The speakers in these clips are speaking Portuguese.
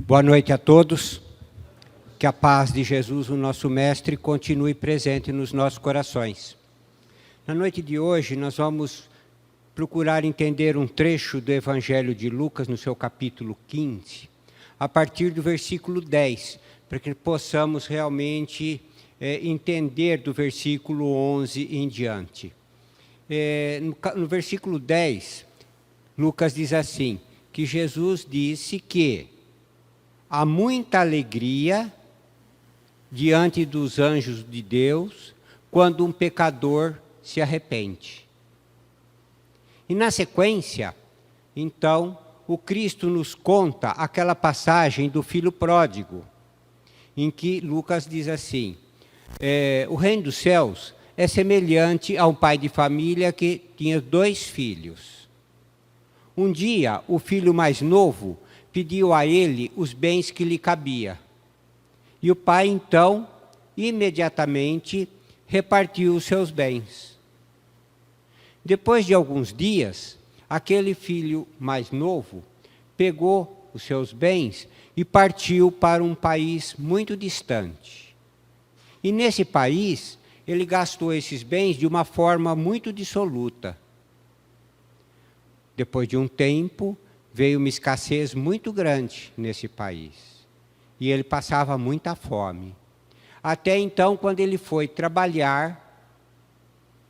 Boa noite a todos. Que a paz de Jesus, o nosso Mestre, continue presente nos nossos corações. Na noite de hoje, nós vamos procurar entender um trecho do Evangelho de Lucas, no seu capítulo 15, a partir do versículo 10, para que possamos realmente entender do versículo 11 em diante. No versículo 10, Lucas diz assim, que Jesus disse que há muita alegria diante dos anjos de Deus quando um pecador se arrepende. E na sequência, então, o Cristo nos conta aquela passagem do filho pródigo, em que Lucas diz assim, o reino dos céus é semelhante a um pai de família que tinha 2 filhos. Um dia, o filho mais novo pediu a ele os bens que lhe cabia. E o pai, então, imediatamente repartiu os seus bens. Depois de alguns dias, aquele filho mais novo pegou os seus bens e partiu para um país muito distante. E nesse país, ele gastou esses bens de uma forma muito dissoluta. Depois de um tempo, veio uma escassez muito grande nesse país. E ele passava muita fome. Até então, quando ele foi trabalhar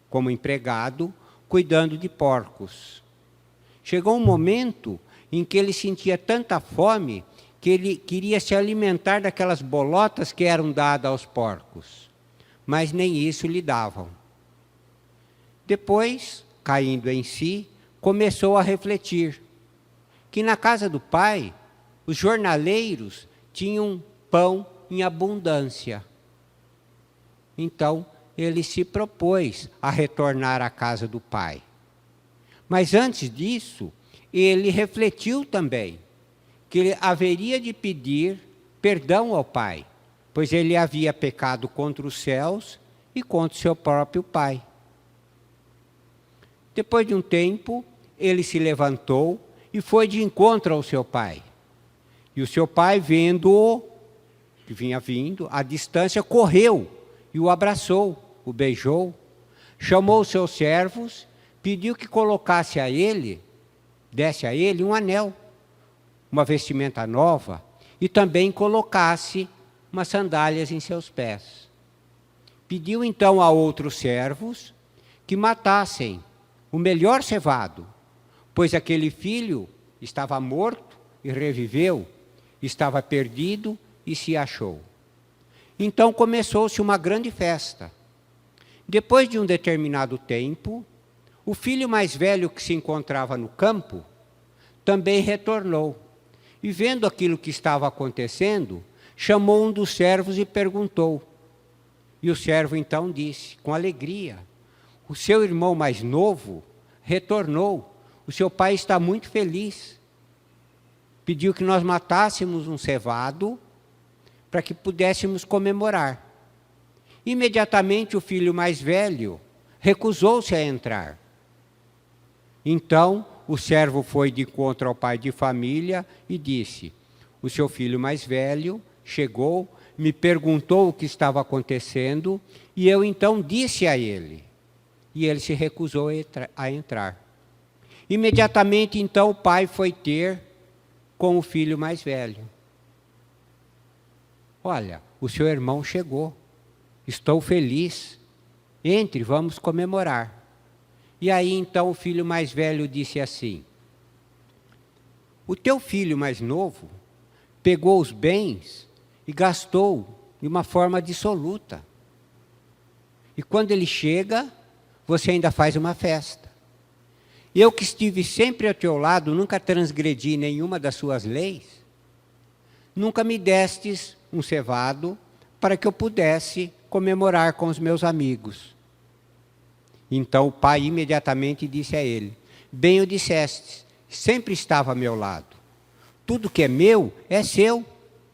como empregado, cuidando de porcos. Chegou um momento em que ele sentia tanta fome que ele queria se alimentar daquelas bolotas que eram dadas aos porcos. Mas nem isso lhe davam. Depois, caindo em si, começou a refletir que na casa do pai, os jornaleiros tinham pão em abundância. Então, ele se propôs a retornar à casa do pai. Mas antes disso, ele refletiu também que ele haveria de pedir perdão ao pai, pois ele havia pecado contra os céus e contra o seu próprio pai. Depois de um tempo, ele se levantou e foi de encontro ao seu pai. E o seu pai, vendo-o, que vinha vindo, à distância, correu e o abraçou, o beijou, chamou os seus servos, pediu que colocasse a ele, desse a ele um anel, uma vestimenta nova, e também colocasse umas sandálias em seus pés. Pediu então a outros servos que matassem o melhor cevado, pois aquele filho estava morto e reviveu, estava perdido e se achou. Então começou-se uma grande festa. Depois de um determinado tempo, o filho mais velho que se encontrava no campo também retornou. E vendo aquilo que estava acontecendo, chamou um dos servos e perguntou. E o servo então disse, com alegria, o seu irmão mais novo retornou. O seu pai está muito feliz. Pediu que nós matássemos um cevado para que pudéssemos comemorar. Imediatamente o filho mais velho recusou-se a entrar. Então o servo foi de encontro ao pai de família e disse, o seu filho mais velho chegou, me perguntou o que estava acontecendo e eu então disse a ele. E ele se recusou a entrar. Imediatamente, então, o pai foi ter com o filho mais velho. Olha, o seu irmão chegou. Estou feliz. Entre, vamos comemorar. E aí, então, o filho mais velho disse assim, o teu filho mais novo pegou os bens e gastou de uma forma dissoluta. E quando ele chega, você ainda faz uma festa. Eu que estive sempre ao teu lado, nunca transgredi nenhuma das suas leis, nunca me destes um cevado para que eu pudesse comemorar com os meus amigos. Então o pai imediatamente disse a ele, bem o disseste, sempre estava ao meu lado. Tudo que é meu é seu,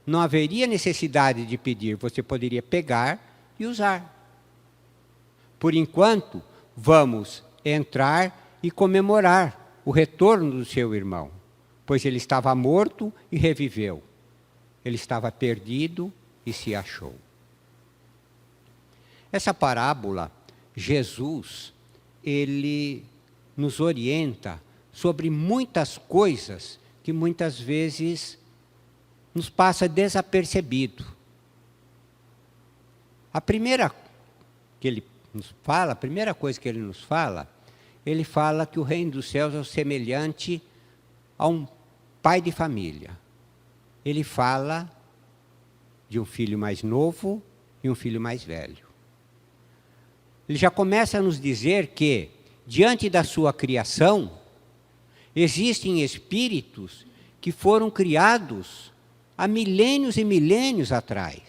não haveria necessidade de pedir, você poderia pegar e usar. Por enquanto, vamos entrar e comemorar o retorno do seu irmão, pois ele estava morto e reviveu. Ele estava perdido e se achou. Essa parábola, Jesus, ele nos orienta sobre muitas coisas que muitas vezes nos passa desapercebido. A primeira coisa que ele nos fala, ele fala que o reino dos céus é semelhante a um pai de família. Ele fala de um filho mais novo e um filho mais velho. Ele já começa a nos dizer que, diante da sua criação, existem espíritos que foram criados há milênios e milênios atrás.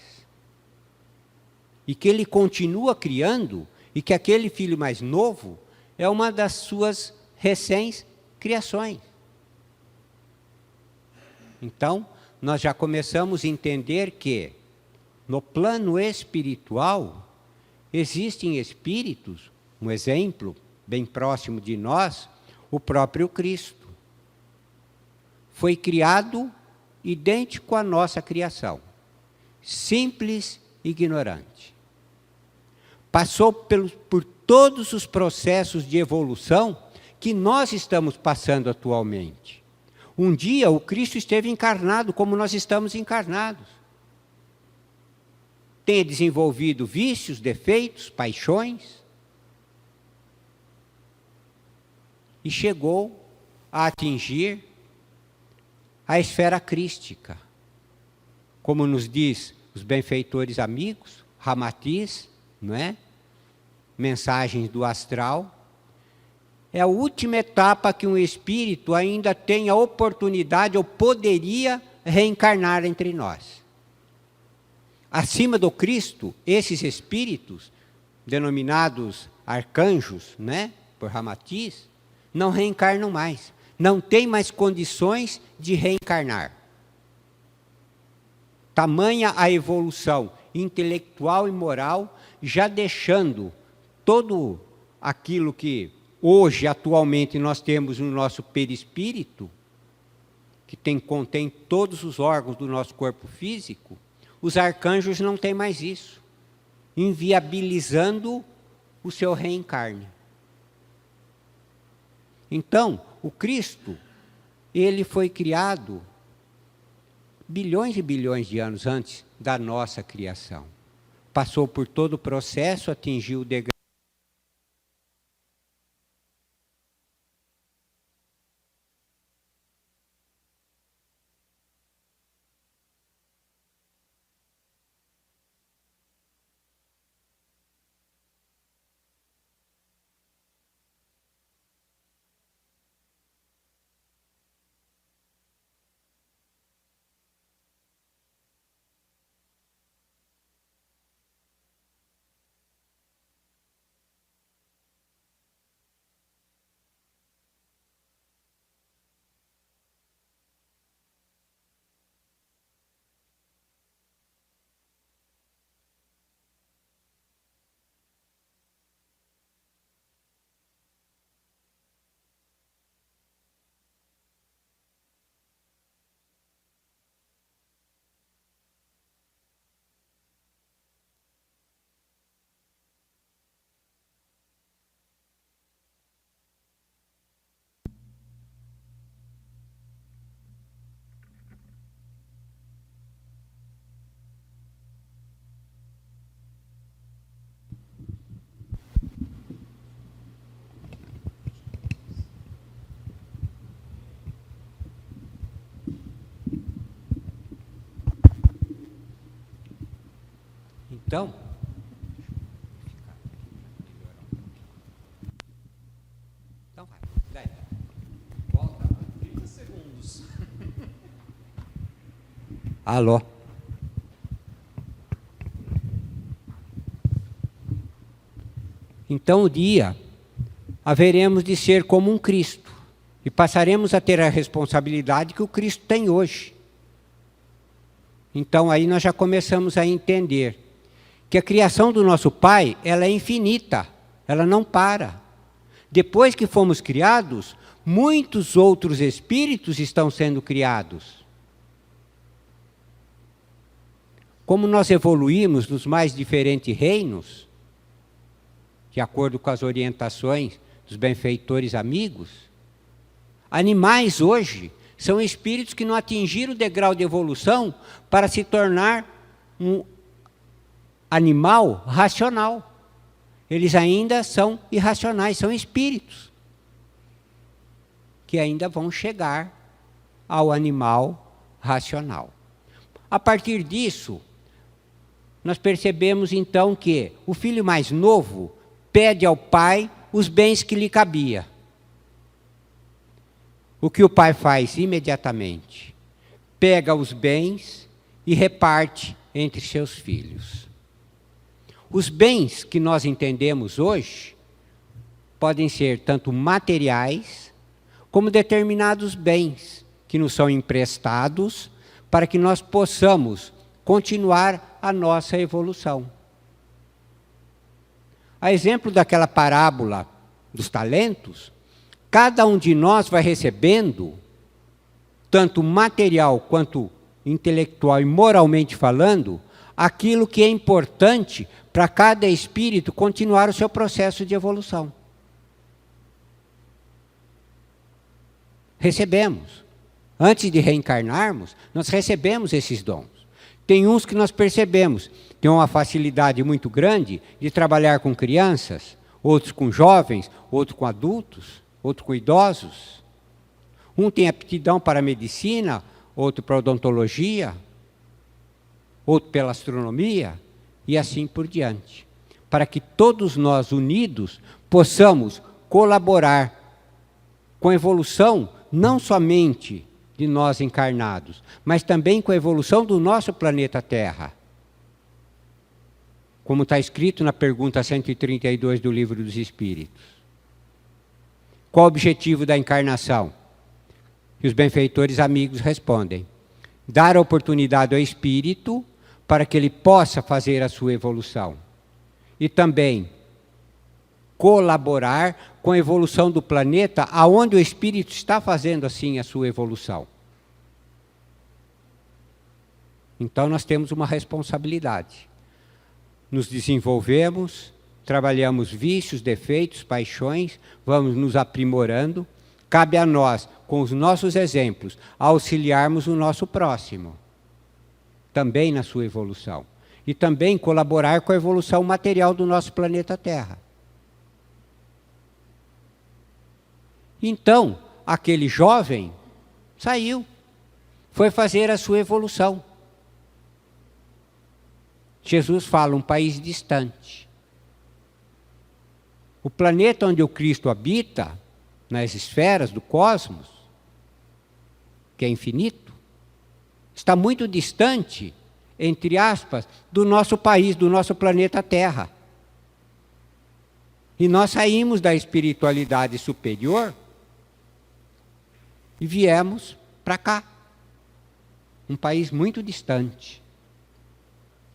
E que ele continua criando, e que aquele filho mais novo é uma das suas recém-criações. Então, nós já começamos a entender que, no plano espiritual, existem espíritos, um exemplo bem próximo de nós, o próprio Cristo. Foi criado idêntico à nossa criação, simples e ignorante. Passou por todos os processos de evolução que nós estamos passando atualmente. Um dia o Cristo esteve encarnado como nós estamos encarnados. Tem desenvolvido vícios, defeitos, paixões. E chegou a atingir a esfera crística. Como nos diz os benfeitores amigos, Ramatiz, não é? Mensagens do astral. É a última etapa que um espírito ainda tem a oportunidade ou poderia reencarnar entre nós. Acima do Cristo, esses espíritos, denominados arcanjos, né, por Ramatiz, não reencarnam mais. Não tem mais condições de reencarnar. Tamanha a evolução intelectual e moral, já deixando todo aquilo que hoje, atualmente, nós temos no nosso perispírito, que contém todos os órgãos do nosso corpo físico, os arcanjos não têm mais isso, inviabilizando o seu reencarne. Então, o Cristo, ele foi criado bilhões e bilhões de anos antes da nossa criação. Passou por todo o processo, atingiu o degrau. Então, vai. Daí. Volta. 30 segundos. Alô. Então, o dia haveremos de ser como um Cristo e passaremos a ter a responsabilidade que o Cristo tem hoje. Então, aí nós já começamos a entender que a criação do nosso Pai, ela é infinita, ela não para. Depois que fomos criados, muitos outros espíritos estão sendo criados. como nós evoluímos nos mais diferentes reinos, de acordo com as orientações dos benfeitores amigos, animais hoje são espíritos que não atingiram o degrau de evolução para se tornar um animal racional. Eles ainda são irracionais, são espíritos que ainda vão chegar ao animal racional. A partir disso, nós percebemos então que o filho mais novo pede ao pai os bens que lhe cabia. O que o pai faz imediatamente? Pega os bens e reparte entre seus filhos. Os bens que nós entendemos hoje podem ser tanto materiais como determinados bens que nos são emprestados para que nós possamos continuar a nossa evolução. A exemplo daquela parábola dos talentos, cada um de nós vai recebendo, tanto material quanto intelectual e moralmente falando, aquilo que é importante para cada espírito continuar o seu processo de evolução. Recebemos. Antes de reencarnarmos, nós recebemos esses dons. Tem uns que nós percebemos, tem uma facilidade muito grande de trabalhar com crianças, outros com jovens, outros com adultos, outros com idosos. Um tem aptidão para a medicina, outro para a odontologia, outro pela astronomia, e assim por diante. Para que todos nós unidos possamos colaborar com a evolução, não somente de nós encarnados, mas também com a evolução do nosso planeta Terra. Como está escrito na pergunta 132 do Livro dos Espíritos. Qual o objetivo da encarnação? E os benfeitores amigos respondem: dar a oportunidade ao espírito para que ele possa fazer a sua evolução. E também colaborar com a evolução do planeta, aonde o espírito está fazendo assim a sua evolução. Então nós temos uma responsabilidade. Nos desenvolvemos, trabalhamos vícios, defeitos, paixões, vamos nos aprimorando. Cabe a nós, com os nossos exemplos, auxiliarmos o nosso próximo, também na sua evolução. E também colaborar com a evolução material do nosso planeta Terra. Então, aquele jovem saiu, foi fazer a sua evolução. Jesus fala, um país distante. O planeta onde o Cristo habita, nas esferas do cosmos, que é infinito, está muito distante, entre aspas, do nosso país, do nosso planeta Terra. E nós saímos da espiritualidade superior e viemos para cá, um país muito distante.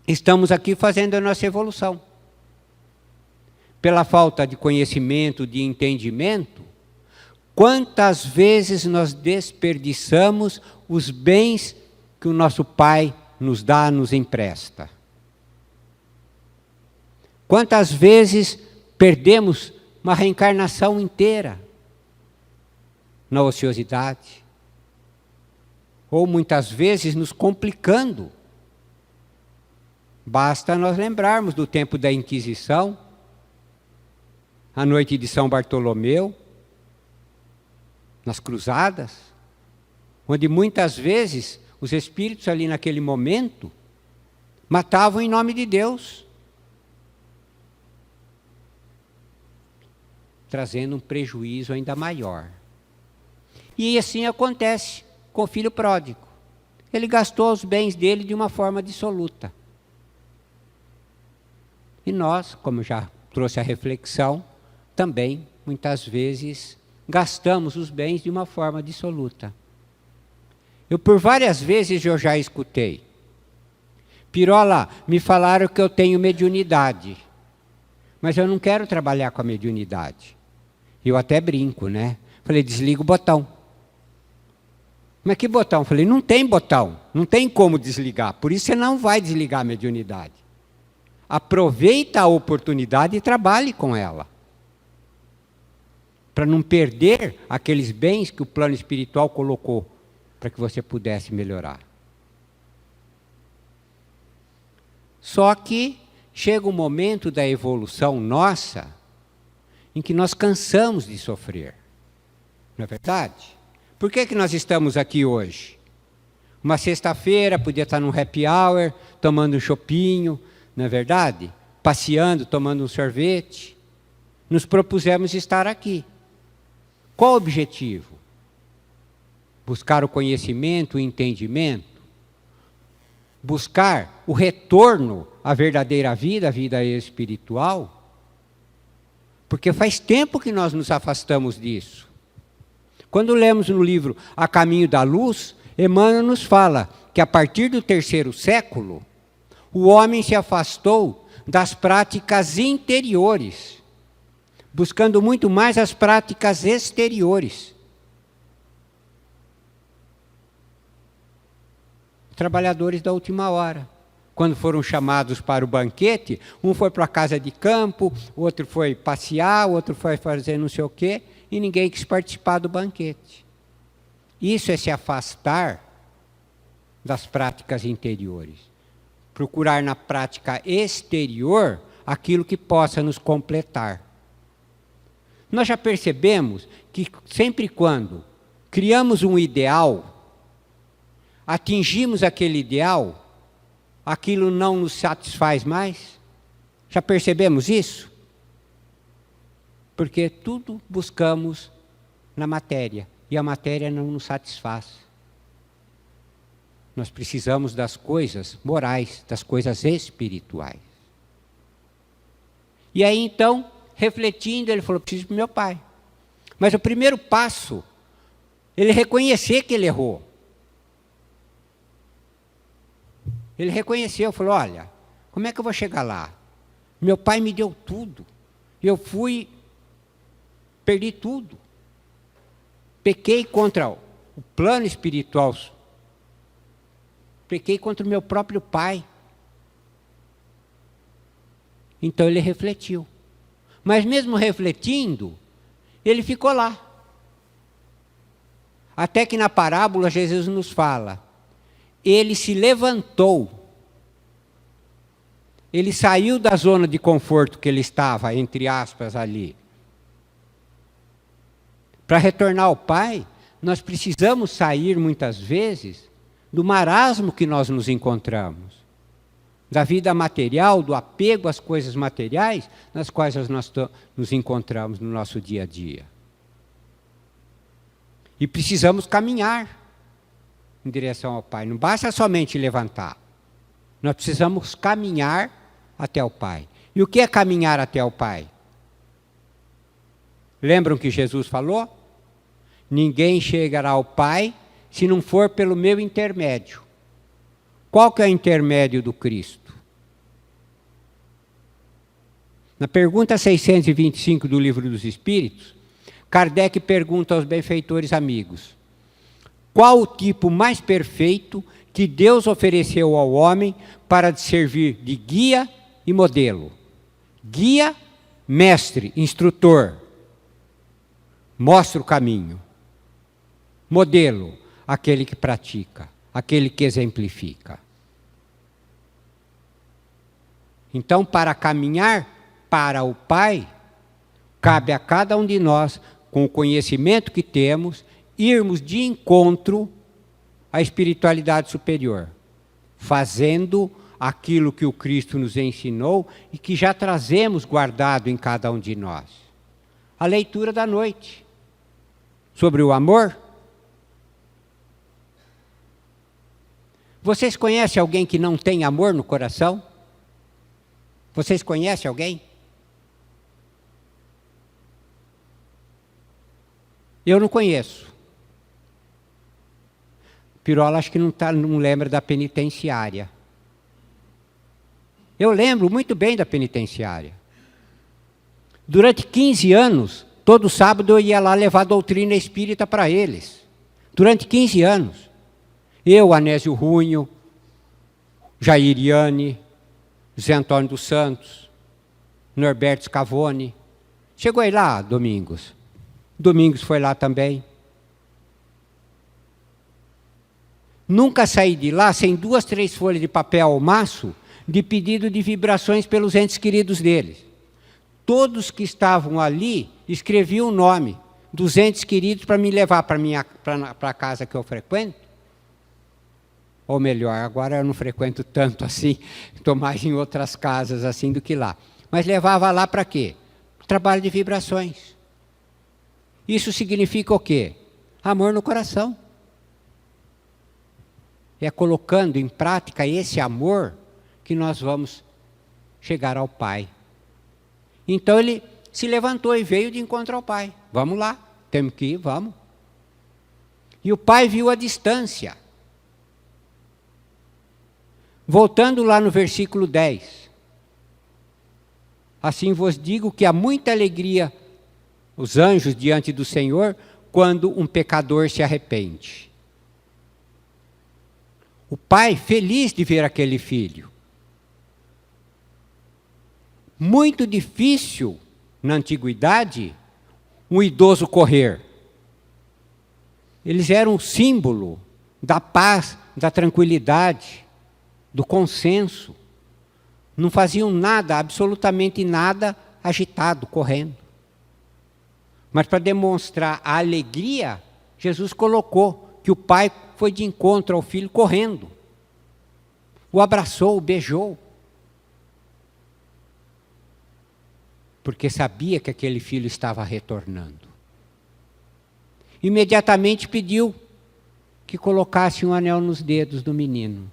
Estamos aqui fazendo a nossa evolução. Pela falta de conhecimento, de entendimento, quantas vezes nós desperdiçamos os bens que o nosso Pai nos dá, nos empresta? Quantas vezes perdemos uma reencarnação inteira na ociosidade? Ou muitas vezes nos complicando. Basta nós lembrarmos do tempo da Inquisição, a noite de São Bartolomeu, nas cruzadas, onde muitas vezes os espíritos ali naquele momento matavam em nome de Deus, trazendo um prejuízo ainda maior. E assim acontece com o filho pródigo. Ele gastou os bens dele de uma forma dissoluta. E nós, como já trouxe a reflexão, também, muitas vezes, gastamos os bens de uma forma dissoluta. Eu, por várias vezes, eu já escutei. Pirola, me falaram que eu tenho mediunidade, mas eu não quero trabalhar com a mediunidade. Eu até brinco, né? Falei, desliga o botão. Mas que botão? Eu falei, não tem botão, não tem como desligar, por isso você não vai desligar a mediunidade. Aproveita a oportunidade e trabalhe com ela. Para não perder aqueles bens que o plano espiritual colocou, para que você pudesse melhorar. Só que chega um momento da evolução nossa, em que nós cansamos de sofrer. Não é verdade? Por que nós estamos aqui hoje? Uma sexta-feira, podia estar num happy hour, tomando um chopinho, não é verdade? Passeando, tomando um sorvete. Nos propusemos estar aqui. Qual o objetivo? Buscar o conhecimento, o entendimento, buscar o retorno à verdadeira vida, a vida espiritual, porque faz tempo que nós nos afastamos disso. Quando lemos no livro A Caminho da Luz, Emmanuel nos fala que a partir do 3º século, o homem se afastou das práticas interiores, buscando muito mais as práticas exteriores. Trabalhadores da última hora, quando foram chamados para o banquete, um foi para a casa de campo, o outro foi passear, o outro foi fazer não sei o quê, e ninguém quis participar do banquete. Isso é se afastar das práticas interiores. Procurar na prática exterior aquilo que possa nos completar. Nós já percebemos que sempre quando criamos um ideal, atingimos aquele ideal, aquilo não nos satisfaz mais? Já percebemos isso? Porque tudo buscamos na matéria, e a matéria não nos satisfaz. Nós precisamos das coisas morais, das coisas espirituais. E aí então, refletindo, ele falou, preciso do meu pai. Mas o primeiro passo, ele reconhecer que ele errou. Ele reconheceu, falou, olha, como é que eu vou chegar lá? Meu pai me deu tudo. Eu perdi tudo. Pequei contra o plano espiritual. Pequei contra o meu próprio pai. Então ele refletiu. Mas mesmo refletindo, ele ficou lá. Até que na parábola Jesus nos fala, ele se levantou. Ele saiu da zona de conforto que ele estava, entre aspas, ali. Para retornar ao Pai, nós precisamos sair muitas vezes do marasmo que nós nos encontramos. Da vida material, do apego às coisas materiais, nas quais nós nos encontramos no nosso dia a dia. E precisamos caminhar em direção ao Pai. Não basta somente levantar. Nós precisamos caminhar até o Pai. E o que é caminhar até o Pai? Lembram que Jesus falou? Ninguém chegará ao Pai se não for pelo meu intermédio. Qual que é o intermédio do Cristo? Na pergunta 625 do Livro dos Espíritos, Kardec pergunta aos benfeitores amigos, qual o tipo mais perfeito que Deus ofereceu ao homem para servir de guia e modelo? Guia, mestre, instrutor, mostra o caminho. Modelo, aquele que pratica, aquele que exemplifica. Então, para caminhar para o Pai, cabe a cada um de nós, com o conhecimento que temos, irmos de encontro à espiritualidade superior, fazendo aquilo que o Cristo nos ensinou e que já trazemos guardado em cada um de nós. A leitura da noite sobre o amor. Vocês conhecem alguém que não tem amor no coração? Vocês conhecem alguém? Eu não conheço. Pirola acho que não lembra da penitenciária. Eu lembro muito bem da penitenciária. Durante 15 anos, todo sábado eu ia lá levar a doutrina espírita para eles. Durante 15 anos, eu, Anésio Runho, Jairiane, José Antônio dos Santos, Norberto Scavone. Chegou aí lá, Domingos. Domingos foi lá também. Nunca saí de lá sem 2, 3 folhas de papel ao maço de pedido de vibrações pelos entes queridos deles. Todos que estavam ali escreviam o nome dos entes queridos para me levar para a casa que eu frequento. Ou melhor, agora eu não frequento tanto assim, estou mais em outras casas assim do que lá. Mas levava lá para quê? Trabalho de vibrações. Isso significa o quê? Amor no coração. É colocando em prática esse amor que nós vamos chegar ao Pai. Então ele se levantou e veio de encontro ao Pai. Vamos lá, temos que ir, vamos. E o Pai viu a distância. Voltando lá no versículo 10. Assim vos digo que há muita alegria os anjos diante do Senhor quando um pecador se arrepende. O pai feliz de ver aquele filho. Muito difícil, na antiguidade, um idoso correr. Eles eram um símbolo da paz, da tranquilidade, do consenso. Não faziam nada, absolutamente nada, agitado, correndo. Mas para demonstrar a alegria, Jesus colocou que o pai foi de encontro ao filho correndo. O abraçou, o beijou. Porque sabia que aquele filho estava retornando. Imediatamente pediu que colocasse um anel nos dedos do menino.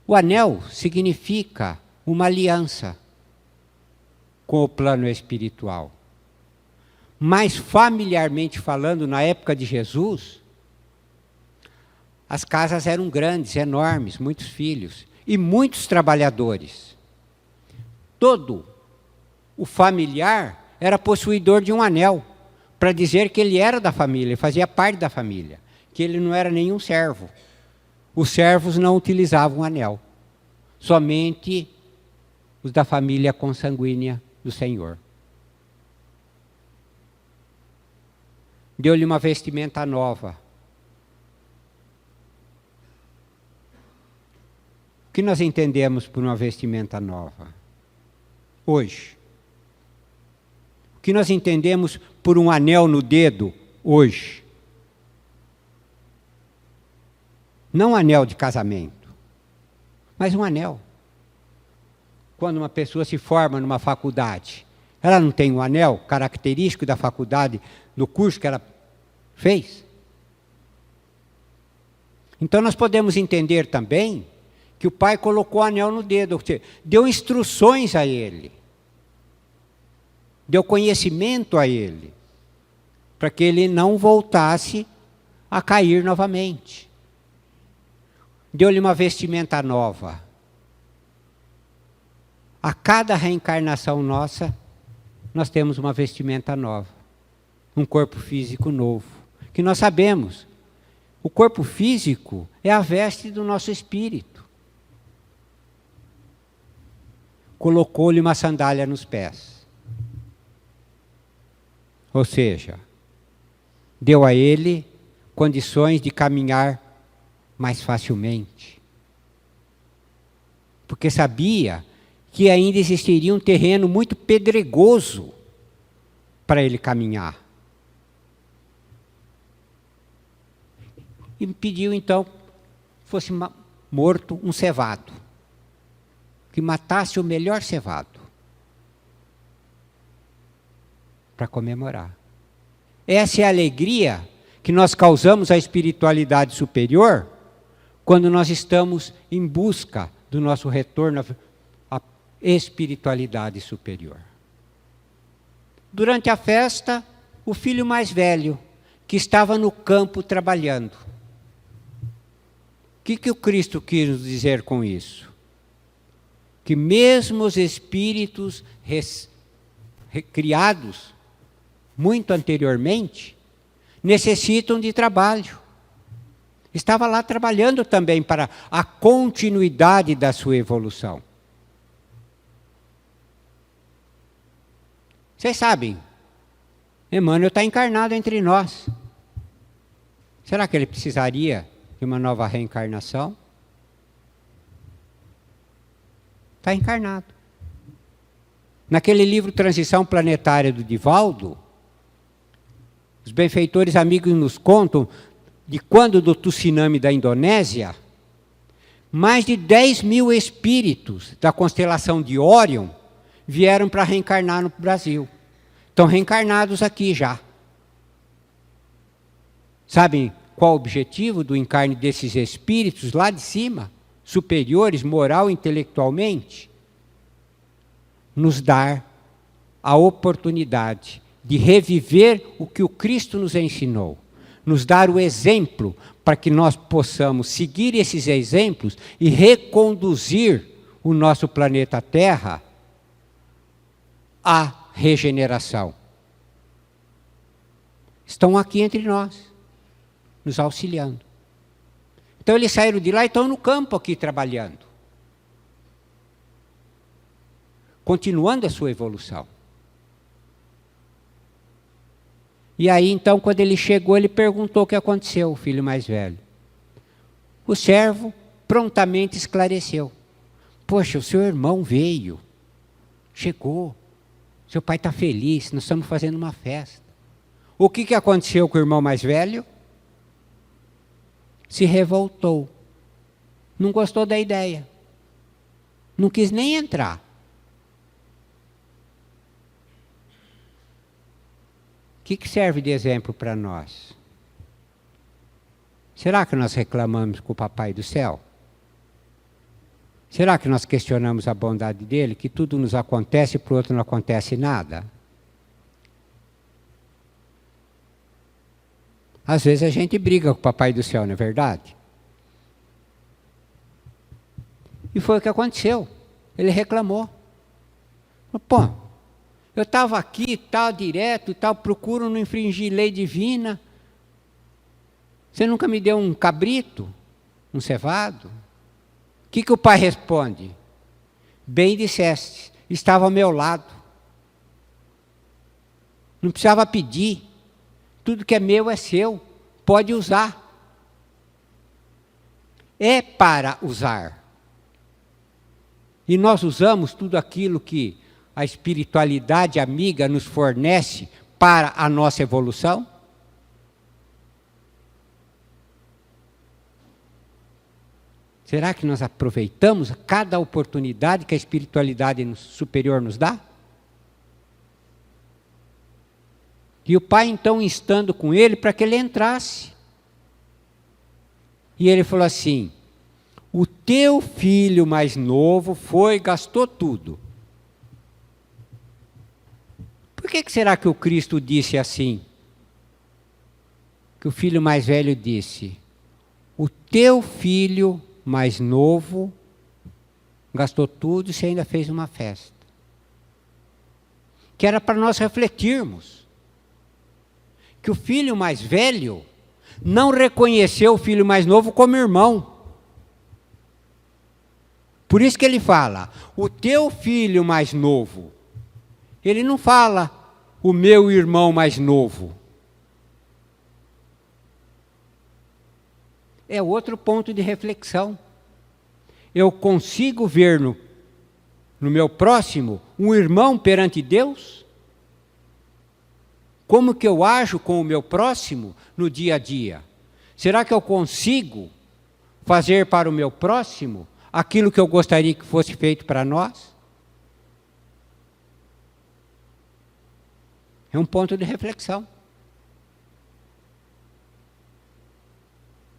O anel significa uma aliança com o plano espiritual. Mas familiarmente falando, na época de Jesus, as casas eram grandes, enormes, muitos filhos e muitos trabalhadores. Todo o familiar era possuidor de um anel, para dizer que ele era da família, fazia parte da família, que ele não era nenhum servo. Os servos não utilizavam anel, somente os da família consanguínea do Senhor. Deu-lhe uma vestimenta nova. O que nós entendemos por uma vestimenta nova? Hoje. O que nós entendemos por um anel no dedo? Hoje. Não um anel de casamento, mas um anel. Quando uma pessoa se forma numa faculdade, ela não tem um anel característico da faculdade, do curso que ela fez? Então nós podemos entender também que o pai colocou o anel no dedo, ou seja, deu instruções a ele, deu conhecimento a ele, para que ele não voltasse a cair novamente. Deu-lhe uma vestimenta nova. A cada reencarnação nossa, nós temos uma vestimenta nova, um corpo físico novo, que nós sabemos, o corpo físico é a veste do nosso espírito. Colocou-lhe uma sandália nos pés. Ou seja, deu a ele condições de caminhar mais facilmente. Porque sabia que ainda existiria um terreno muito pedregoso para ele caminhar. E pediu então que fosse morto um cevado, que matasse o melhor cevado, para comemorar. Essa é a alegria que nós causamos à espiritualidade superior, quando nós estamos em busca do nosso retorno à espiritualidade superior. Durante a festa, o filho mais velho, que estava no campo trabalhando. O que o Cristo quis nos dizer com isso? Que mesmo os espíritos criados muito anteriormente, necessitam de trabalho. Estava lá trabalhando também para a continuidade da sua evolução. Vocês sabem, Emmanuel está encarnado entre nós. Será que ele precisaria de uma nova reencarnação? Está encarnado. Naquele livro Transição Planetária do Divaldo, os benfeitores amigos nos contam de quando do tsunami da Indonésia, mais de 10 mil espíritos da constelação de Órion vieram para reencarnar no Brasil. Estão reencarnados aqui já. Sabem qual o objetivo do encarne desses espíritos lá de cima, superiores, moral e intelectualmente? Nos dar a oportunidade de reviver o que o Cristo nos ensinou. Nos dar o exemplo para que nós possamos seguir esses exemplos e reconduzir o nosso planeta Terra à regeneração. Estão aqui entre nós, nos auxiliando. Então eles saíram de lá e estão no campo aqui trabalhando. Continuando a sua evolução. E aí, então, quando ele chegou, ele perguntou o que aconteceu, o filho mais velho. O servo prontamente esclareceu. Poxa, o seu irmão veio, chegou, seu pai está feliz, nós estamos fazendo uma festa. O que aconteceu com o irmão mais velho? Se revoltou. Não gostou da ideia. Não quis nem entrar. O que serve de exemplo para nós? Será que nós reclamamos com o Papai do Céu? Será que nós questionamos a bondade dele, que tudo nos acontece e para o outro não acontece nada? Às vezes a gente briga com o Papai do Céu, não é verdade? E foi o que aconteceu. Ele reclamou. Pô, eu estava aqui, tal, direto, tal, procuro não infringir lei divina. Você nunca me deu um cabrito, um cevado? O que o pai responde? Bem disseste, estava ao meu lado. Não precisava pedir. Tudo que é meu é seu, pode usar. É para usar. E nós usamos tudo aquilo que a espiritualidade amiga nos fornece para a nossa evolução? Será que nós aproveitamos cada oportunidade que a espiritualidade superior nos dá? E o pai então instando com ele para que ele entrasse. E ele falou assim, o teu filho mais novo foi e gastou tudo. Por que será que o Cristo disse assim? Que o filho mais velho disse, o teu filho mais novo gastou tudo e você ainda fez uma festa. Que era para nós refletirmos. Que o filho mais velho não reconheceu o filho mais novo como irmão. Por isso que ele fala, o teu filho mais novo. Ele não fala, o meu irmão mais novo. É outro ponto de reflexão. Eu consigo ver no meu próximo um irmão perante Deus? Como que eu ajo com o meu próximo no dia a dia? Será que eu consigo fazer para o meu próximo aquilo que eu gostaria que fosse feito para nós? É um ponto de reflexão.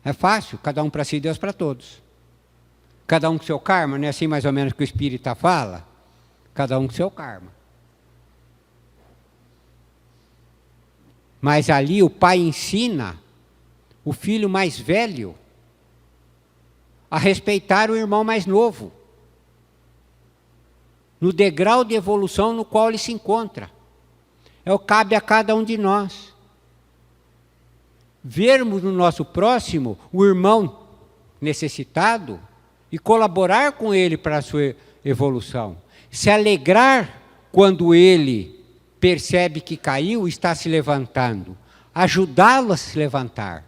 É fácil, cada um para si, Deus para todos. Cada um com seu karma, não é assim mais ou menos que o Espírita fala? Cada um com seu karma. Mas ali o pai ensina o filho mais velho a respeitar o irmão mais novo, no degrau de evolução no qual ele se encontra. Cabe a cada um de nós. vermos no nosso próximo o irmão necessitado e colaborar com ele para a sua evolução. Se alegrar quando ele percebe que caiu e está se levantando. Ajudá-lo a se levantar.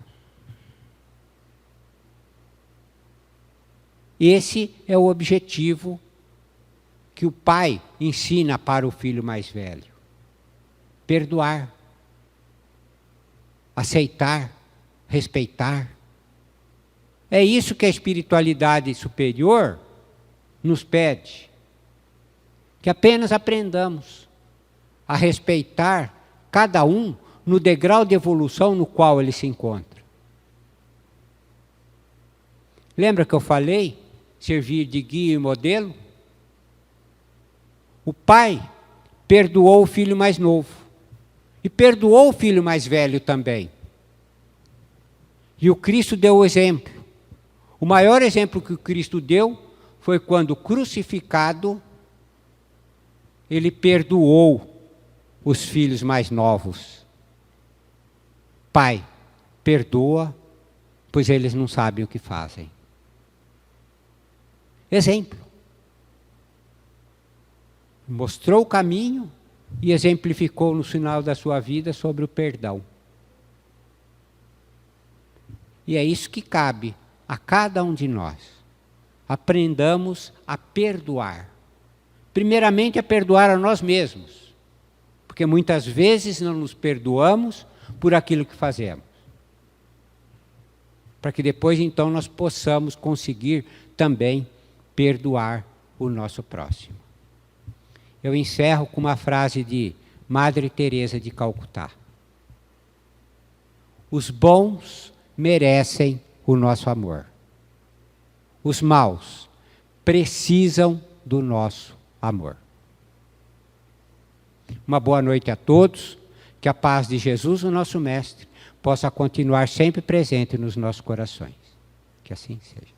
Esse é o objetivo que o pai ensina para o filho mais velho. Perdoar. Aceitar. Respeitar. É isso que a espiritualidade superior nos pede. Que apenas aprendamos a respeitar cada um no degrau de evolução no qual ele se encontra. Lembra que eu falei? Servir de guia e modelo? O pai perdoou o filho mais novo. E perdoou o filho mais velho também. E o Cristo deu o exemplo. O maior exemplo que o Cristo deu foi quando crucificado, ele perdoou os filhos mais novos. Pai, perdoa, pois eles não sabem o que fazem. Exemplo. Mostrou o caminho e exemplificou no final da sua vida sobre o perdão. E é isso que cabe a cada um de nós. Aprendamos a perdoar. Primeiramente, a perdoar a nós mesmos. Porque muitas vezes não nos perdoamos por aquilo que fazemos. Para que depois, então, nós possamos conseguir também perdoar o nosso próximo. Eu encerro com uma frase de Madre Teresa de Calcutá. Os bons merecem o nosso amor. Os maus precisam do nosso amor. Uma boa noite a todos. Que a paz de Jesus, o nosso Mestre, possa continuar sempre presente nos nossos corações. Que assim seja.